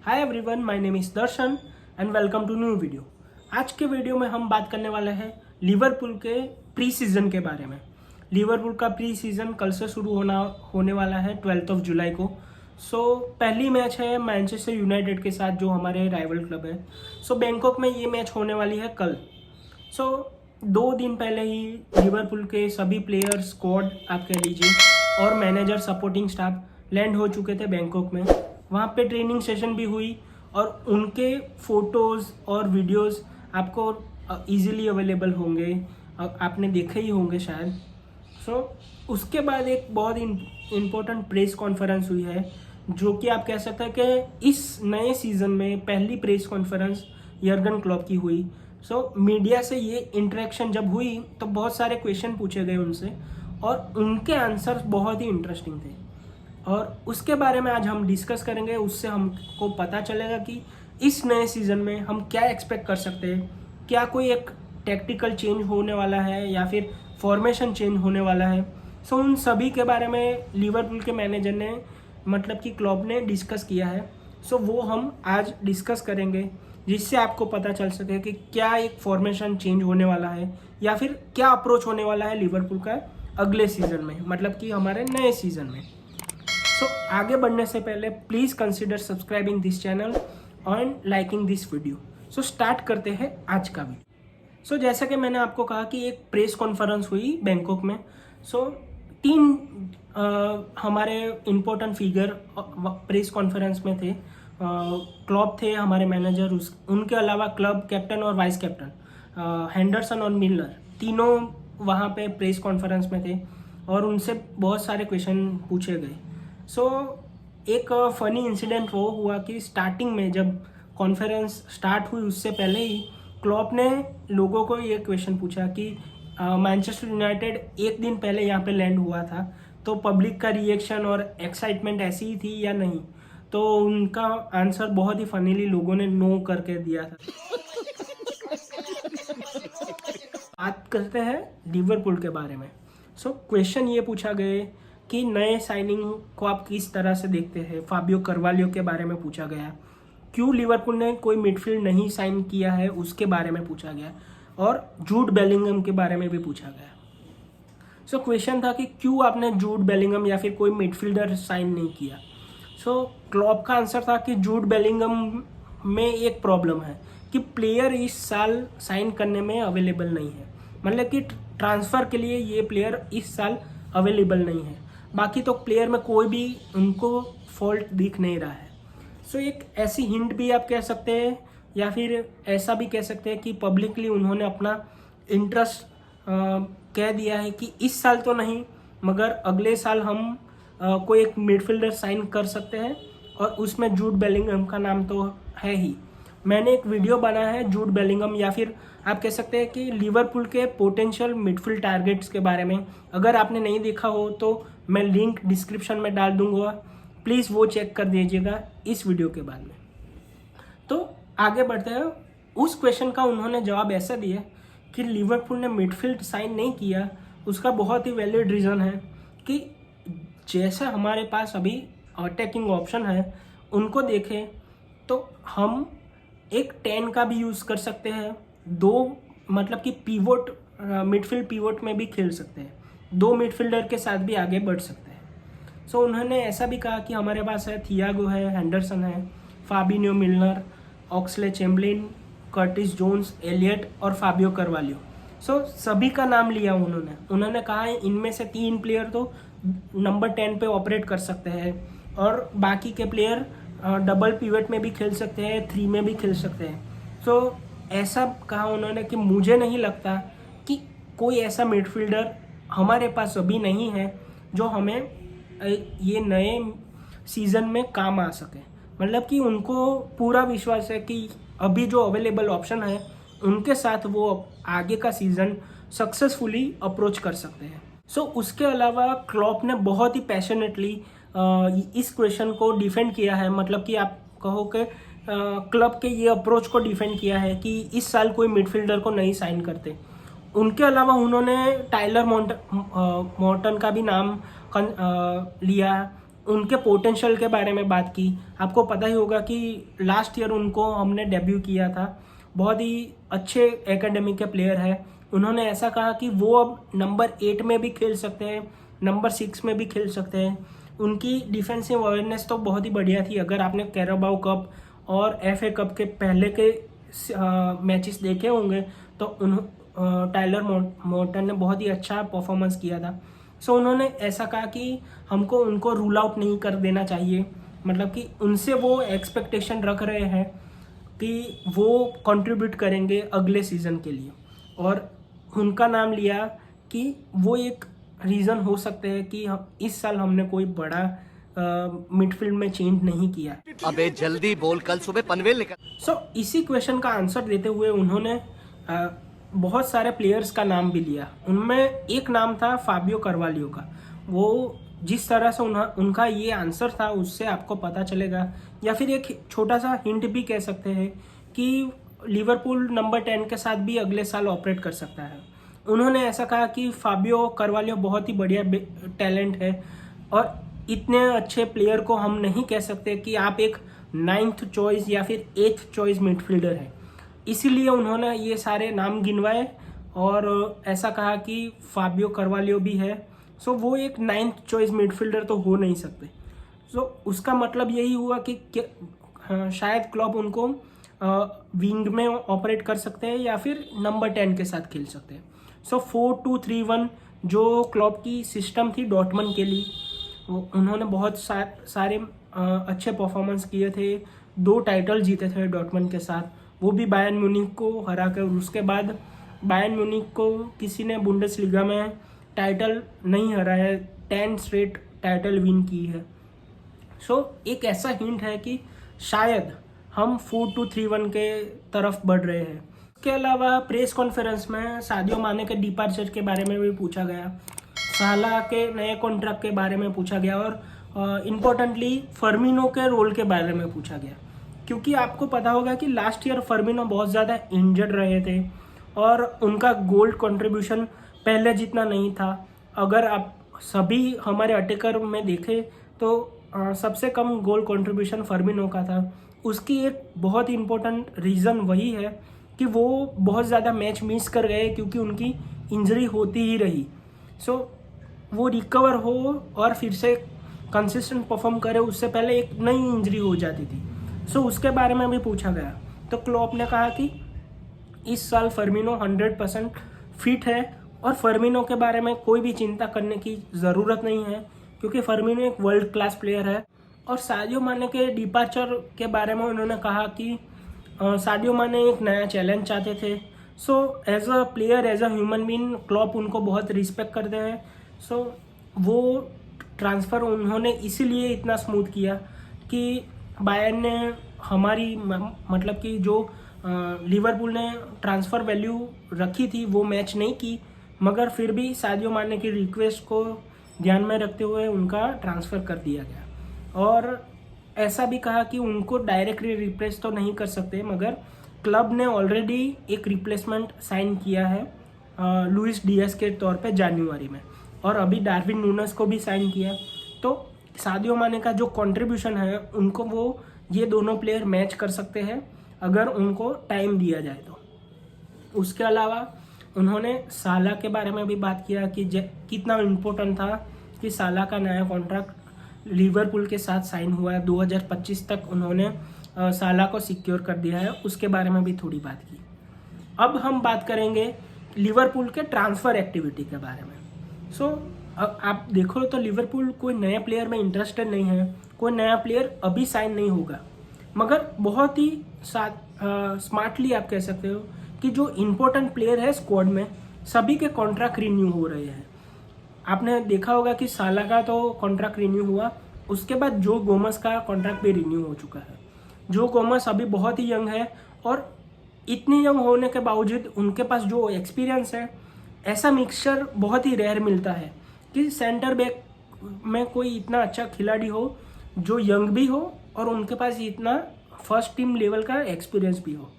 Hi everyone, my name is Darshan and welcome to new video. आज के video में हम बात करने वाले हैं लिवरपूल के प्री सीज़न के बारे में। लिवरपूल का प्री सीज़न कल से शुरू होने वाला है 12 जुलाई को। पहली मैच है मैनचेस्टर यूनाइटेड के साथ, जो हमारे राइवल क्लब है। बैंकॉक में ये मैच होने वाली है कल। 2 दिन पहले ही लिवरपूल के सभी प्लेयर, स्क्वाड आप कह लीजिए, और मैनेजर, सपोर्टिंग स्टाफ लैंड हो चुके थे बैंकॉक में। वहाँ पे ट्रेनिंग सेशन भी हुई और उनके फ़ोटोज़ और वीडियोस आपको इजीली अवेलेबल होंगे, आपने देखे ही होंगे शायद। उसके बाद एक बहुत इम्पोर्टेंट प्रेस कॉन्फ्रेंस हुई है, जो कि आप कह सकते हैं कि इस नए सीज़न में पहली प्रेस कॉन्फ्रेंस यर्गन क्लॉप की हुई। मीडिया से ये इंटरेक्शन जब हुई तो बहुत सारे क्वेश्चन पूछे गए उनसे और उनके आंसर बहुत ही इंटरेस्टिंग थे और उसके बारे में आज हम डिस्कस करेंगे। उससे हमको पता चलेगा कि इस नए सीज़न में हम क्या एक्सपेक्ट कर सकते हैं, क्या कोई एक टैक्टिकल चेंज होने वाला है या फिर फॉर्मेशन चेंज होने वाला है। उन सभी के बारे में लिवरपूल के मैनेजर ने, मतलब कि क्लब ने डिस्कस किया है। वो हम आज डिस्कस करेंगे, जिससे आपको पता चल सके कि क्या एक फॉर्मेशन चेंज होने वाला है या फिर क्या अप्रोच होने वाला है लिवरपूल का अगले सीज़न में, मतलब कि हमारे नए सीज़न में। आगे बढ़ने से पहले please consider subscribing this channel and liking this video. Start करते हैं आज का वीडियो। जैसा कि मैंने आपको कहा कि एक प्रेस कॉन्फ्रेंस हुई बैंकॉक में। 3 हमारे इम्पोर्टेंट फिगर प्रेस कॉन्फ्रेंस में थे। क्लब थे, हमारे मैनेजर, उनके अलावा क्लब कैप्टन और वाइस कैप्टन हेंडरसन और मिलर, तीनों वहाँ पे प्रेस कॉन्फ्रेंस में थे और उनसे बहुत सारे क्वेश्चन पूछे गए। एक फ़नी इंसिडेंट वो हुआ कि स्टार्टिंग में जब कॉन्फ्रेंस स्टार्ट हुई उससे पहले ही क्लॉप ने लोगों को ये क्वेश्चन पूछा कि मैनचेस्टर यूनाइटेड एक दिन पहले यहाँ पे लैंड हुआ था, तो पब्लिक का रिएक्शन और एक्साइटमेंट ऐसी ही थी या नहीं। तो उनका आंसर बहुत ही फनीली लोगों ने नो करके दिया था। बात करते हैं लिवरपूल के बारे में। क्वेश्चन ये पूछा गया कि नए साइनिंग को आप किस तरह से देखते हैं। फाबियो कार्वाल्हो के बारे में पूछा गया, क्यों लिवरपूल ने कोई मिडफील्ड नहीं साइन किया है उसके बारे में पूछा गया, और जूड बेलिंगम के बारे में भी पूछा गया। क्वेश्चन था कि क्यों आपने जूड बेलिंगम या फिर कोई मिडफील्डर साइन नहीं किया। क्लॉप का आंसर था कि जूड बेलिंगम में एक प्रॉब्लम है कि प्लेयर इस साल साइन करने में अवेलेबल नहीं है, मतलब कि ट्रांसफ़र के लिए ये प्लेयर इस साल अवेलेबल नहीं है। बाकी तो प्लेयर में कोई भी उनको फॉल्ट दिख नहीं रहा है। एक ऐसी हिंट भी आप कह सकते हैं या फिर ऐसा भी कह सकते हैं कि पब्लिकली उन्होंने अपना इंटरेस्ट कह दिया है कि इस साल तो नहीं, मगर अगले साल हम कोई एक मिडफील्डर साइन कर सकते हैं और उसमें जूड बेलिंगम का नाम तो है ही। मैंने एक वीडियो बनाया है जूड बेलिंगम, या फिर आप कह सकते हैं कि लिवरपूल के पोटेंशियल मिडफील्ड टारगेट्स के बारे में। अगर आपने नहीं देखा हो तो मैं लिंक डिस्क्रिप्शन में डाल दूंगा, प्लीज़ वो चेक कर दीजिएगा इस वीडियो के बाद में। तो आगे बढ़ते हैं। उस क्वेश्चन का उन्होंने जवाब ऐसा दिया कि लिवरपूल ने मिडफील्ड साइन नहीं किया, उसका बहुत ही वैलिड रीज़न है कि जैसे हमारे पास अभी अटैकिंग ऑप्शन है उनको देखें तो हम एक 10 का भी यूज़ कर सकते हैं, 2 मतलब कि पिवोट, मिडफील्ड पिवोट में भी खेल सकते हैं, 2 मिडफील्डर के साथ भी आगे बढ़ सकते हैं। उन्होंने ऐसा भी कहा कि हमारे पास है थियागो है, हेंडरसन है, Fabinho Milner, Oxlade Chamberlain, Curtis Jones, Elliott और फाबियो कार्वाल्हो। सभी का नाम लिया उन्होंने कहा है इनमें से 3 प्लेयर तो नंबर 10 पे ऑपरेट कर सकते हैं और बाकी के प्लेयर डबल पिवट में भी खेल सकते हैं, 3 में भी खेल सकते हैं। ऐसा कहा उन्होंने कि मुझे नहीं लगता कि कोई ऐसा मिडफील्डर हमारे पास अभी नहीं है जो हमें ये नए सीज़न में काम आ सके। मतलब कि उनको पूरा विश्वास है कि अभी जो अवेलेबल ऑप्शन है उनके साथ वो आगे का सीज़न सक्सेसफुली अप्रोच कर सकते हैं। उसके अलावा क्लॉप ने बहुत ही पैशनेटली इस क्वेश्चन को डिफेंड किया है, मतलब कि आप कहो कि क्लब के ये अप्रोच को डिफेंड किया है कि इस साल कोई मिडफील्डर को नहीं साइन करते। उनके अलावा उन्होंने टाइलर मॉर्टन का भी नाम लिया, उनके पोटेंशियल के बारे में बात की। आपको पता ही होगा कि लास्ट ईयर उनको हमने डेब्यू किया था, बहुत ही अच्छे एकेडमी के प्लेयर है। उन्होंने ऐसा कहा कि वो अब नंबर 8 में भी खेल सकते हैं, नंबर 6 में भी खेल सकते हैं। उनकी डिफेंसिव अवेयरनेस तो बहुत ही बढ़िया थी। अगर आपने कैराबाओ कप और FA कप के पहले के मैचेस देखे होंगे तो टाइलर मॉर्टन ने बहुत ही अच्छा परफॉर्मेंस किया था। सो उन्होंने ऐसा कहा कि हमको उनको रूल आउट नहीं कर देना चाहिए, मतलब कि उनसे वो एक्सपेक्टेशन रख रहे हैं कि वो कंट्रीब्यूट करेंगे अगले सीज़न के लिए, और उनका नाम लिया कि वो एक रीज़न हो सकते हैं कि हम इस साल हमने कोई बड़ा मिडफील्ड में चेंज नहीं किया। अबे जल्दी बोल, कल सुबह पनवेल निकल। सो इसी क्वेश्चन का आंसर देते हुए उन्होंने बहुत सारे प्लेयर्स का नाम भी लिया। उनमें एक नाम था फाबियो कार्वालियो का। वो जिस तरह से उनका ये आंसर था उससे आपको पता चलेगा, या फिर एक छोटा सा हिंट भी कह सकते हैं कि लिवरपूल नंबर 10 के साथ भी अगले साल ऑपरेट कर सकता है। उन्होंने ऐसा कहा कि फाबियो कार्वालियो बहुत ही बढ़िया टैलेंट है और इतने अच्छे प्लेयर को हम नहीं कह सकते कि आप एक 9th चॉइस या फिर 8th चॉइस मिडफील्डर है। इसीलिए उन्होंने ये सारे नाम गिनवाए और ऐसा कहा कि फाबियो कार्वालियो भी है, सो वो एक 9th चॉइस मिडफील्डर तो हो नहीं सकते। सो उसका मतलब यही हुआ कि शायद क्लब उनको विंग में ऑपरेट कर सकते हैं या फिर नंबर 10 के साथ खेल सकते हैं। सो 4-2-3-1 जो क्लब की सिस्टम थी डॉर्टमंड के लिए, उन्होंने बहुत सारे अच्छे परफॉर्मेंस किए थे। 2 टाइटल जीते थे डॉर्टमंड के साथ, वो भी बायर्न म्यूनिख को हरा कर। उसके बाद बायर्न म्यूनिख को किसी ने बुंडेसलीगा में टाइटल नहीं हरा है, 10 स्ट्रेट टाइटल विन की है। सो एक ऐसा हिंट है कि शायद हम 4-2-3-1 के तरफ बढ़ रहे हैं। इसके अलावा प्रेस कॉन्फ्रेंस में सादियो माने के डिपार्चर के बारे में भी पूछा गया, साला के नए कॉन्ट्रैक्ट के बारे में पूछा गया और इम्पोर्टेंटली फर्मिनो के रोल के बारे में पूछा गया। क्योंकि आपको पता होगा कि लास्ट ईयर फर्मिनो बहुत ज़्यादा इंजर्ड रहे थे और उनका गोल कंट्रीब्यूशन पहले जितना नहीं था। अगर आप सभी हमारे अटैकर में देखें तो सबसे कम गोल कंट्रीब्यूशन फर्मिनो का था। उसकी एक बहुत इम्पोर्टेंट रीज़न वही है कि वो बहुत ज़्यादा मैच मिस कर गए क्योंकि उनकी इंजरी होती ही रही। सो वो रिकवर हो और फिर से कंसिस्टेंट परफॉर्म करे उससे पहले एक नई इंजरी हो जाती थी। सो उसके बारे में भी पूछा गया तो क्लॉप ने कहा कि इस साल फर्मिनो 100% फिट है और फर्मिनो के बारे में कोई भी चिंता करने की ज़रूरत नहीं है क्योंकि फर्मिनो एक वर्ल्ड क्लास प्लेयर है। और सादियो माने के डिपार्चर के बारे में उन्होंने कहा कि सादियो माने एक नया चैलेंज चाहते थे। So as a player, as a human being Klopp उनको बहुत रिस्पेक्ट करते हैं। सो वो ट्रांसफ़र उन्होंने इसीलिए इतना स्मूथ किया कि बायर्न ने हमारी मतलब कि जो लिवरपूल ने ट्रांसफ़र वैल्यू रखी थी वो मैच नहीं की, मगर फिर भी सादियो माने की रिक्वेस्ट को ध्यान में रखते हुए उनका ट्रांसफ़र कर दिया गया। और ऐसा भी कहा कि उनको डायरेक्टली रिप्लेस तो नहीं कर सकते, मगर क्लब ने ऑलरेडी एक रिप्लेसमेंट साइन किया है लुइस डियास के तौर पे जनवरी में, और अभी डार्विन नूनेस को भी साइन किया। तो सादियो माने का जो कंट्रीब्यूशन है उनको वो ये दोनों प्लेयर मैच कर सकते हैं अगर उनको टाइम दिया जाए तो। उसके अलावा उन्होंने साला के बारे में भी बात किया कि कितना इम्पोर्टेंट था कि साला का नया कॉन्ट्रैक्ट लिवरपूल के साथ साइन हुआ है। 2025 तक उन्होंने साला को सिक्योर कर दिया है, उसके बारे में भी थोड़ी बात की। अब हम बात करेंगे लिवरपूल के ट्रांसफ़र एक्टिविटी के बारे में। सो आप देखो तो लिवरपूल कोई नए प्लेयर में इंटरेस्टेड नहीं है, कोई नया प्लेयर अभी साइन नहीं होगा, मगर बहुत ही स्मार्टली आप कह सकते हो कि जो इम्पोर्टेंट प्लेयर है स्क्वाड में सभी के कॉन्ट्रैक्ट रिन्यू हो रहे हैं। आपने देखा होगा कि साला का तो कॉन्ट्रैक्ट रिन्यू हुआ, उसके बाद जो गोमस का कॉन्ट्रैक्ट भी रिन्यू हो चुका है। जो गोमस अभी बहुत ही यंग है और इतनी यंग होने के बावजूद उनके पास जो एक्सपीरियंस है, ऐसा मिक्सचर बहुत ही रेयर मिलता है कि सेंटर बैक में कोई इतना अच्छा खिलाड़ी हो जो यंग भी हो और उनके पास इतना फर्स्ट टीम लेवल का एक्सपीरियंस भी हो।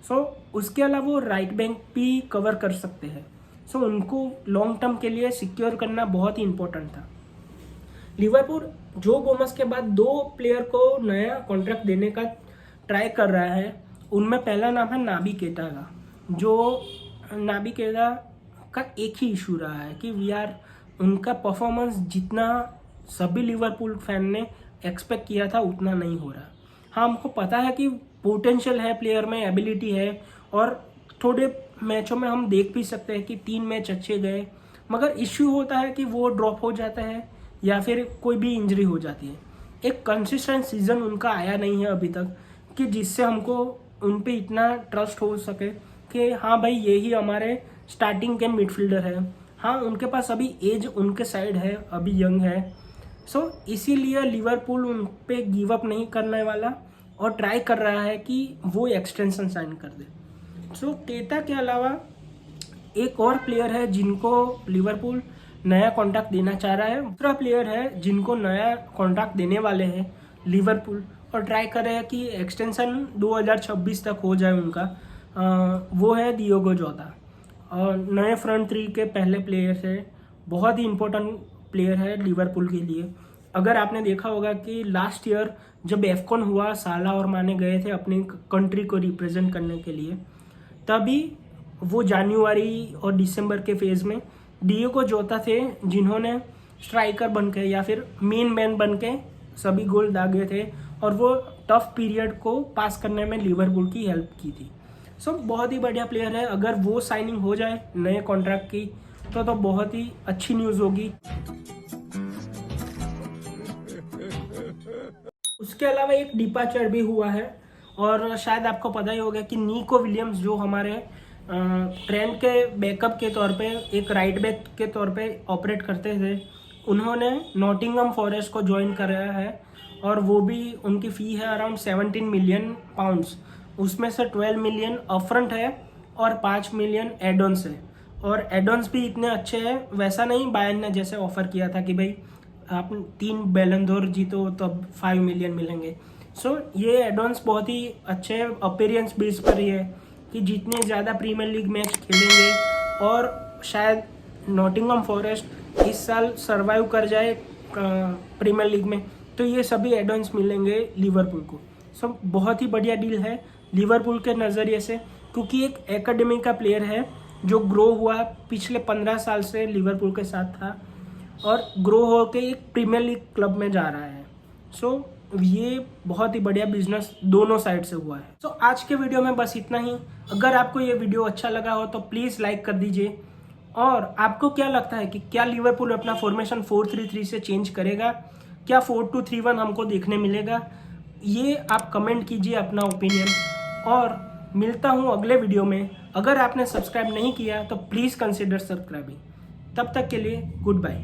सो उसके अलावा वो राइट बैक भी कवर कर सकते हैं। सो उनको लॉन्ग टर्म के लिए सिक्योर करना बहुत ही इम्पोर्टेंट था। लिवरपूल जो गोमस के बाद 2 प्लेयर को नया कॉन्ट्रैक्ट देने का ट्राई कर रहा है। उनमें पहला नाम है नाबी केटा का, जो नाबी केटा का एक ही इशू रहा है कि उनका परफॉर्मेंस जितना सभी लिवरपूल फैन ने एक्सपेक्ट किया था उतना नहीं हो रहा। हाँ, हमको पता है कि पोटेंशियल है प्लेयर में, एबिलिटी है, और थोड़े मैचों में हम देख भी सकते हैं कि 3 मैच अच्छे गए, मगर इश्यू होता है कि वो ड्रॉप हो जाता है या फिर कोई भी इंजरी हो जाती है। एक कंसिस्टेंट सीजन उनका आया नहीं है अभी तक कि जिससे हमको उन पे इतना ट्रस्ट हो सके कि हाँ भाई ये ही हमारे स्टार्टिंग के मिडफील्डर है। हाँ, उनके पास अभी एज उनके साइड है, अभी यंग है। सो इसीलिए लिवरपूल उन पे गिव अप नहीं करने वाला और ट्राई कर रहा है कि वो एक्सटेंशन साइन कर दे। सो केटा के अलावा एक और प्लेयर है जिनको लिवरपूल नया कॉन्ट्रैक्ट देना चाह रहा है। दूसरा प्लेयर है जिनको नया कॉन्ट्रैक्ट देने वाले हैं लिवरपूल और ट्राई कर रहे हैं कि एक्सटेंशन 2026 तक हो जाए उनका। वो है डियोगो जोटा, और नए फ्रंट 3 के पहले प्लेयर है, बहुत ही इम्पोर्टेंट प्लेयर है लिवरपूल के लिए। अगर आपने देखा होगा कि लास्ट ईयर जब एफकॉन हुआ, साला और माने गए थे अपनी कंट्री को रिप्रेजेंट करने के लिए, तभी वो जनवरी और दिसंबर के फेज में डियोगो जोटा थे जिन्होंने स्ट्राइकर बन के या फिर मेन मैन बन के सभी गोल दागे थे और वो टफ पीरियड को पास करने में लिवरपूल की हेल्प की थी। सो बहुत ही बढ़िया प्लेयर है। अगर वो साइनिंग हो जाए नए कॉन्ट्रैक्ट की तो बहुत ही अच्छी न्यूज़ होगी। उसके अलावा एक डिपार्चर भी हुआ है, और शायद आपको पता ही होगा कि निको विलियम्स जो हमारे ट्रेंड के बैकअप के तौर पे एक राइट बैक के तौर पे ऑपरेट करते थे, उन्होंने नॉटिंघम फॉरेस्ट को ज्वाइन करा है, और वो भी उनकी फ़ी है अराउंड 17 मिलियन पाउंड्स। उसमें से 12 मिलियन अपफ्रंट है और 5 मिलियन एडॉन्स है, और एडॉन्स भी इतने अच्छे हैं। वैसा नहीं बायर्न ने जैसे ऑफर किया था कि भाई आप 3 बैलन डोर जीतो तो 5 मिलियन मिलेंगे। सो ये एडॉन्स बहुत ही अच्छे अपीयरेंस बेस पर ही है कि जितने ज़्यादा प्रीमियर लीग मैच खेलेंगे, और शायद नॉटिंघम फॉरेस्ट इस साल सरवाइव कर जाए प्रीमियर लीग में, तो ये सभी एडॉन्स मिलेंगे लिवरपूल को। सो बहुत ही बढ़िया डील है लिवरपूल के नज़रिए से, क्योंकि एक एकेडमी का प्लेयर है जो ग्रो हुआ, पिछले 15 साल से लिवरपूल के साथ था और ग्रो होकर एक प्रीमियर लीग क्लब में जा रहा है। सो ये बहुत ही बढ़िया बिजनेस दोनों साइड से हुआ है। सो आज के वीडियो में बस इतना ही। अगर आपको ये वीडियो अच्छा लगा हो तो प्लीज़ लाइक कर दीजिए। और आपको क्या लगता है कि क्या लिवरपूल अपना फॉर्मेशन 4-3-3 से चेंज करेगा, क्या 4-2-3-1 हमको देखने मिलेगा? ये आप कमेंट कीजिए अपना ओपिनियन, और मिलता हूँ अगले वीडियो में। अगर आपने सब्सक्राइब नहीं किया तो प्लीज़ कंसिडर सब्सक्राइबिंग। तब तक के लिए गुड बाय।